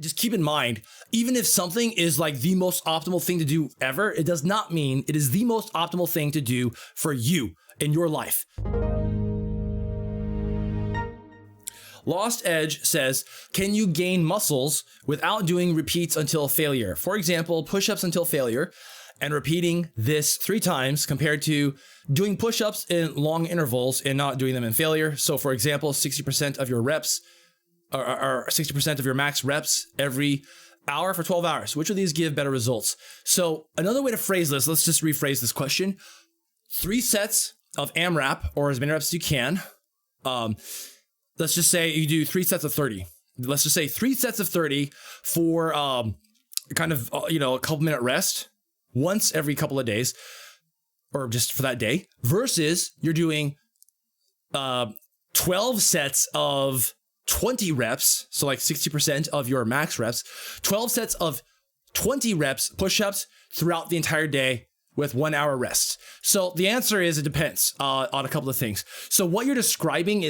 just keep in mind, even if something is like the most optimal thing to do ever, it does not mean it is the most optimal thing to do for you in your life. Lost Edge says, can you gain muscles without doing repeats until failure? For example, push-ups until failure and repeating this 3 times compared to doing push-ups in long intervals and not doing them in failure. So for example, 60% of your reps or 60% of your max reps every hour for 12 hours. Which of these give better results? So another way to phrase this, let's just rephrase this question. 3 sets of AMRAP, or as many reps as you can. Let's just say you do 3 sets of 30. Let's just say 3 sets of 30 for a couple minute rest once every couple of days, or just for that day, versus you're doing 12 sets of 20 reps, so like 60% of your max reps, 12 sets of 20 reps push-ups throughout the entire day with 1 hour rest. So the answer is it depends on a couple of things. So what you're describing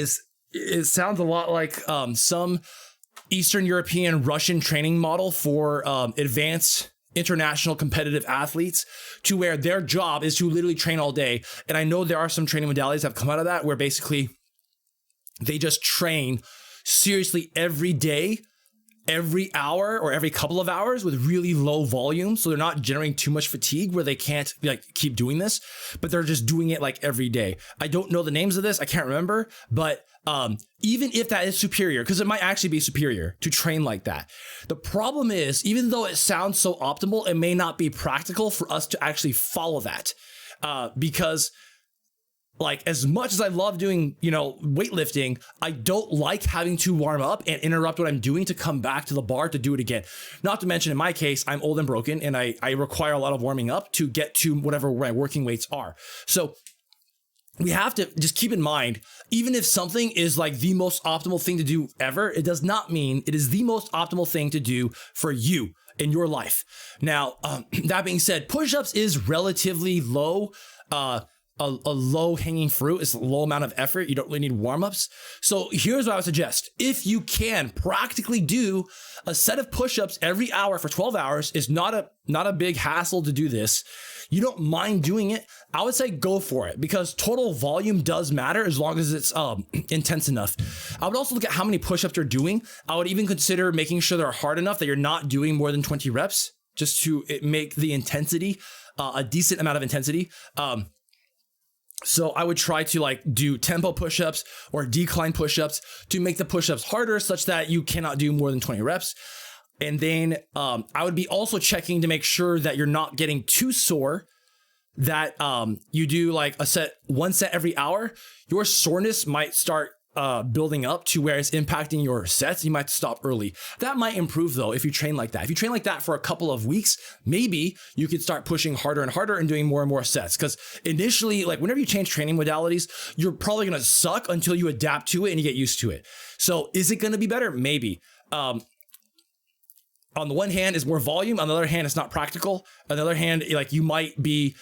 it sounds a lot like some Eastern European Russian training model for advanced international competitive athletes, to where their job is to literally train all day. And I know there are some training modalities that have come out of that where basically they just train seriously every day, every hour or every couple of hours with really low volume. So they're not generating too much fatigue where they can't like keep doing this, but they're just doing it like every day. I don't know the names of this. I can't remember, but even if that is superior, because it might actually be superior to train like that. The problem is, even though it sounds so optimal, it may not be practical for us to actually follow that. Because like, as much as I love doing, weightlifting, I don't like having to warm up and interrupt what I'm doing to come back to the bar to do it again. Not to mention, in my case, I'm old and broken and I require a lot of warming up to get to whatever my working weights are. So we have to just keep in mind, even if something is like the most optimal thing to do ever, it does not mean it is the most optimal thing to do for you in your life. Now, that being said, push-ups is relatively low, a low hanging fruit. It's a low amount of effort. You don't really need warm-ups. So here's what I would suggest. If you can practically do a set of push-ups every hour for 12 hours, is not a big hassle to do this. You don't mind doing it, I would say go for it, because total volume does matter as long as it's intense enough. I would also look at how many push-ups you're doing. I would even consider making sure they're hard enough that you're not doing more than 20 reps, just to make the intensity a decent amount of intensity. So I would try to like do tempo push-ups or decline push-ups to make the push-ups harder, such that you cannot do more than 20 reps. And then I would be also checking to make sure that you're not getting too sore, that you do like one set every hour. Your soreness might start building up to where it's impacting your sets. You might stop early. That might improve though if you train like that. If you train like that for a couple of weeks, maybe you could start pushing harder and harder and doing more and more sets. Because initially, like whenever you change training modalities, you're probably going to suck until you adapt to it and you get used to it. So is it going to be better? Maybe. On the one hand, it's more volume. On the other hand, it's not practical. On the other hand, like you might be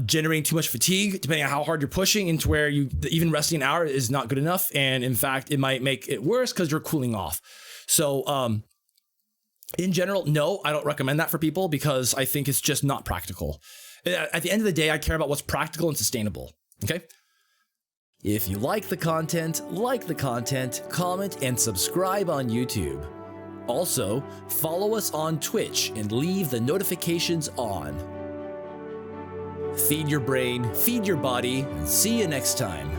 generating too much fatigue depending on how hard you're pushing, into where even resting an hour is not good enough. And in fact, it might make it worse because you're cooling off. So in general, no, I don't recommend that for people, because I think it's just not practical. At the end of the day, I care about what's practical and sustainable. Okay. If you like the content, comment and subscribe on YouTube. Also, follow us on Twitch and leave the notifications on. Feed your brain, feed your body, and see you next time.